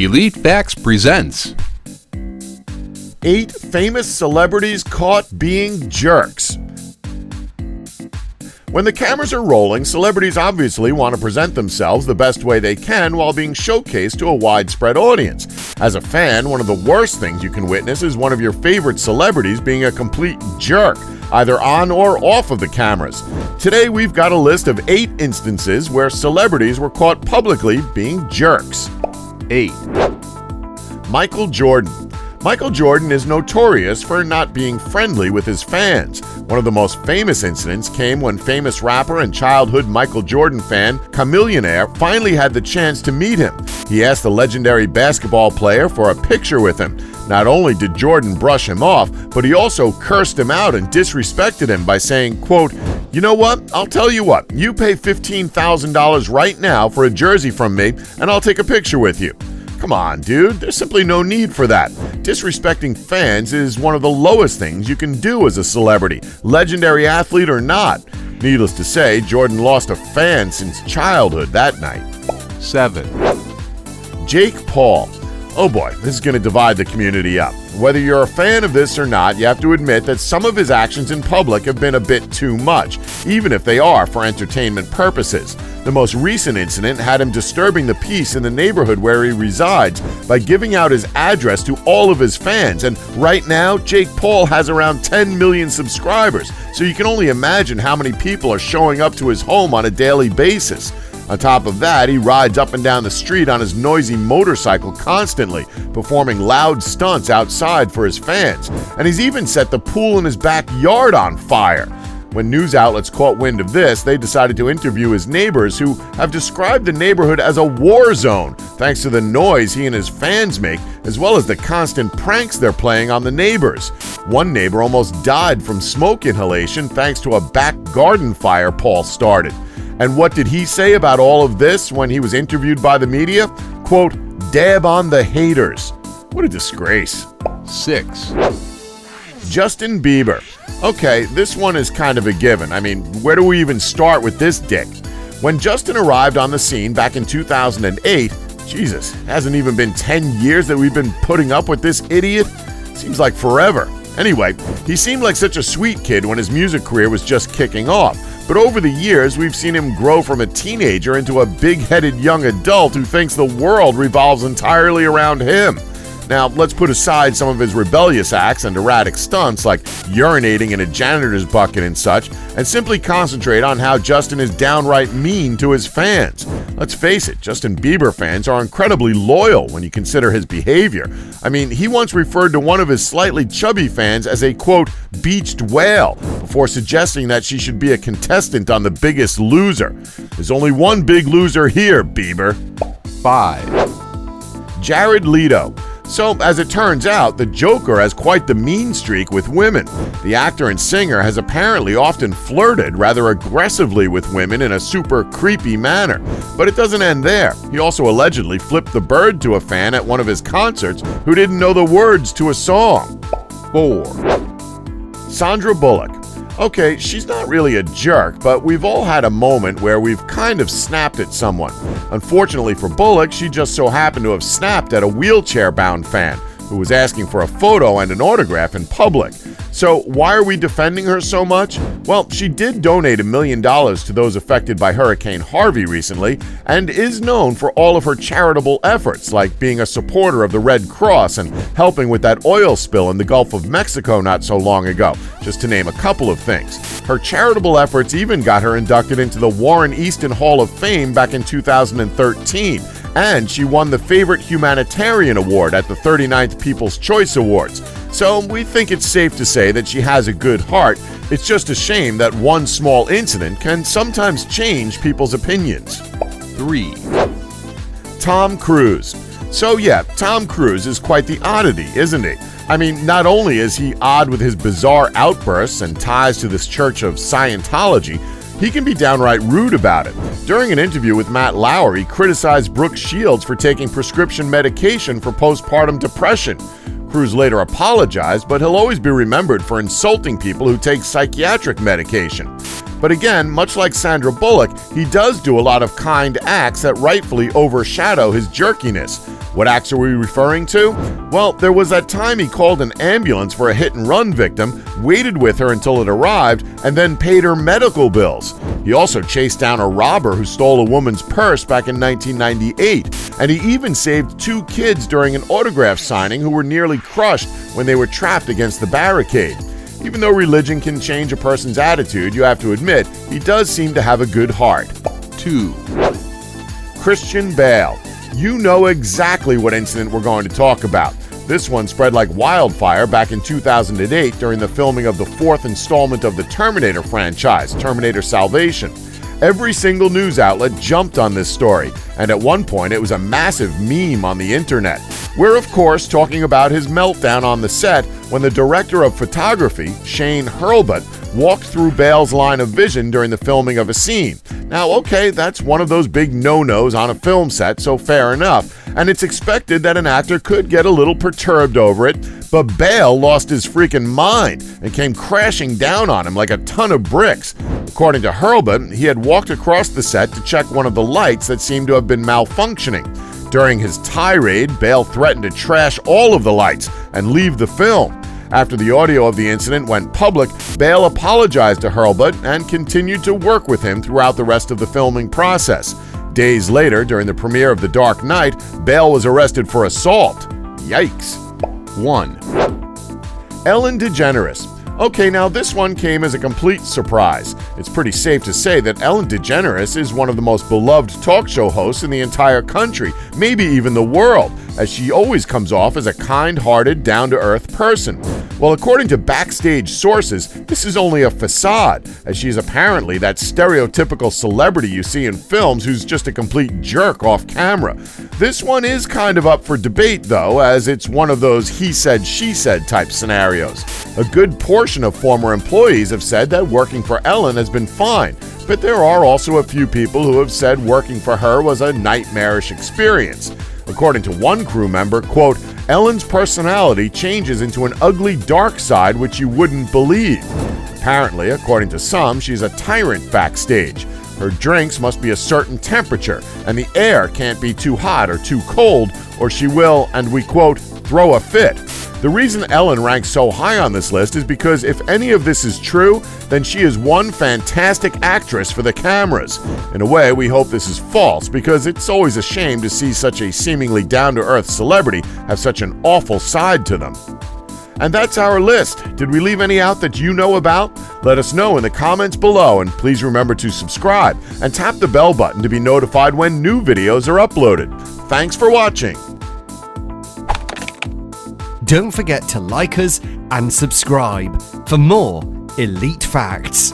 Elite Facts presents 8 famous celebrities caught being jerks. When the cameras are rolling, celebrities obviously want to present themselves the best way they can while being showcased to a widespread audience. As a fan, one of the worst things you can witness is one of your favorite celebrities being a complete jerk, either on or off of the cameras. Today we've got a list of 8 instances where celebrities were caught publicly being jerks. 8. Michael Jordan. Michael Jordan is notorious for not being friendly with his fans. One of the most famous incidents came when famous rapper and childhood Michael Jordan fan, Chamillionaire, finally had the chance to meet him. He asked the legendary basketball player for a picture with him. Not only did Jordan brush him off, but he also cursed him out and disrespected him by saying, quote, "You know what? I'll tell you what. You pay $15,000 right now for a jersey from me, and I'll take a picture with you." Come on, dude. There's simply no need for that. Disrespecting fans is one of the lowest things you can do as a celebrity, legendary athlete or not. Needless to say, Jordan lost a fan since childhood that night. 7. Jake Paul. Oh boy, this is going to divide the community up. Whether you're a fan of this or not, you have to admit that some of his actions in public have been a bit too much, even if they are for entertainment purposes. The most recent incident had him disturbing the peace in the neighborhood where he resides by giving out his address to all of his fans, and right now, Jake Paul has around 10 million subscribers, so you can only imagine how many people are showing up to his home on a daily basis. On top of that, he rides up and down the street on his noisy motorcycle constantly, performing loud stunts outside for his fans, and he's even set the pool in his backyard on fire. When news outlets caught wind of this, they decided to interview his neighbors, who have described the neighborhood as a war zone, thanks to the noise he and his fans make, as well as the constant pranks they're playing on the neighbors. One neighbor almost died from smoke inhalation thanks to a back garden fire Paul started. And what did he say about all of this when he was interviewed by the media? Quote, "Dab on the haters." What a disgrace. 6. Justin Bieber. Okay, this one is kind of a given. I mean, where do we even start with this dick? When Justin arrived on the scene back in 2008, Jesus, hasn't even been 10 years that we've been putting up with this idiot? Seems like forever. Anyway, he seemed like such a sweet kid when his music career was just kicking off. But over the years, we've seen him grow from a teenager into a big-headed young adult who thinks the world revolves entirely around him. Now, let's put aside some of his rebellious acts and erratic stunts like urinating in a janitor's bucket and such, and simply concentrate on how Justin is downright mean to his fans. Let's face it, Justin Bieber fans are incredibly loyal when you consider his behavior. I mean, he once referred to one of his slightly chubby fans as a, quote, beached whale, before suggesting that she should be a contestant on The Biggest Loser. There's only one big loser here, Bieber. 5. Jared Leto. So, as it turns out, the Joker has quite the mean streak with women. The actor and singer has apparently often flirted rather aggressively with women in a super creepy manner. But it doesn't end there. He also allegedly flipped the bird to a fan at one of his concerts who didn't know the words to a song. 4. Sandra Bullock. Okay, she's not really a jerk, but we've all had a moment where we've kind of snapped at someone. Unfortunately for Bullock, she just so happened to have snapped at a wheelchair-bound fan who was asking for a photo and an autograph in public. So why are we defending her so much? Well, she did donate $1 million to those affected by Hurricane Harvey recently, and is known for all of her charitable efforts, like being a supporter of the Red Cross and helping with that oil spill in the Gulf of Mexico not so long ago, just to name a couple of things. Her charitable efforts even got her inducted into the Warren Easton Hall of Fame back in 2013. And she won the Favorite Humanitarian Award at the 39th People's Choice Awards. So we think it's safe to say that she has a good heart. It's just a shame that one small incident can sometimes change people's opinions. 3. Tom Cruise. So yeah, Tom Cruise is quite the oddity, isn't he? I mean, not only is he odd with his bizarre outbursts and ties to this church of Scientology, he can be downright rude about it. During an interview with Matt Lauer, he criticized Brooke Shields for taking prescription medication for postpartum depression. Cruise later apologized, but he'll always be remembered for insulting people who take psychiatric medication. But again, much like Sandra Bullock, he does do a lot of kind acts that rightfully overshadow his jerkiness. What acts are we referring to? Well, there was that time he called an ambulance for a hit-and-run victim, waited with her until it arrived, and then paid her medical bills. He also chased down a robber who stole a woman's purse back in 1998, and he even saved 2 kids during an autograph signing who were nearly crushed when they were trapped against the barricade. Even though religion can change a person's attitude, you have to admit, he does seem to have a good heart. 2, Christian Bale. You know exactly what incident we're going to talk about. This one spread like wildfire back in 2008 during the filming of the 4th installment of the Terminator franchise, Terminator Salvation. Every single news outlet jumped on this story, and at one point it was a massive meme on the internet. We're of course talking about his meltdown on the set when the director of photography, Shane Hurlbut, walked through Bale's line of vision during the filming of a scene. Now, okay, that's one of those big no-nos on a film set, so fair enough, and it's expected that an actor could get a little perturbed over it, but Bale lost his freaking mind and came crashing down on him like a ton of bricks. According to Hurlbut, he had walked across the set to check one of the lights that seemed to have been malfunctioning. During his tirade, Bale threatened to trash all of the lights and leave the film. After the audio of the incident went public, Bale apologized to Hurlbut and continued to work with him throughout the rest of the filming process. Days later, during the premiere of The Dark Knight, Bale was arrested for assault. Yikes. 1, Ellen DeGeneres. Okay, now this one came as a complete surprise. It's pretty safe to say that Ellen DeGeneres is one of the most beloved talk show hosts in the entire country, maybe even the world, as she always comes off as a kind-hearted, down-to-earth person. Well, according to backstage sources, this is only a facade, as she is apparently that stereotypical celebrity you see in films who's just a complete jerk off camera. This one is kind of up for debate, though, as it's one of those he said, she said type scenarios. A good portion of former employees have said that working for Ellen has been fine, but there are also a few people who have said working for her was a nightmarish experience. According to one crew member, quote, Ellen's personality changes into an ugly dark side which you wouldn't believe. Apparently, according to some, she's a tyrant backstage. Her drinks must be a certain temperature, and the air can't be too hot or too cold, or she will, and we quote, throw a fit. The reason Ellen ranks so high on this list is because if any of this is true, then she is one fantastic actress for the cameras. In a way, we hope this is false, because it's always a shame to see such a seemingly down-to-earth celebrity have such an awful side to them. And that's our list. Did we leave any out that you know about? Let us know in the comments below, and please remember to subscribe and tap the bell button to be notified when new videos are uploaded. Thanks for watching. Don't forget to like us and subscribe for more elite facts.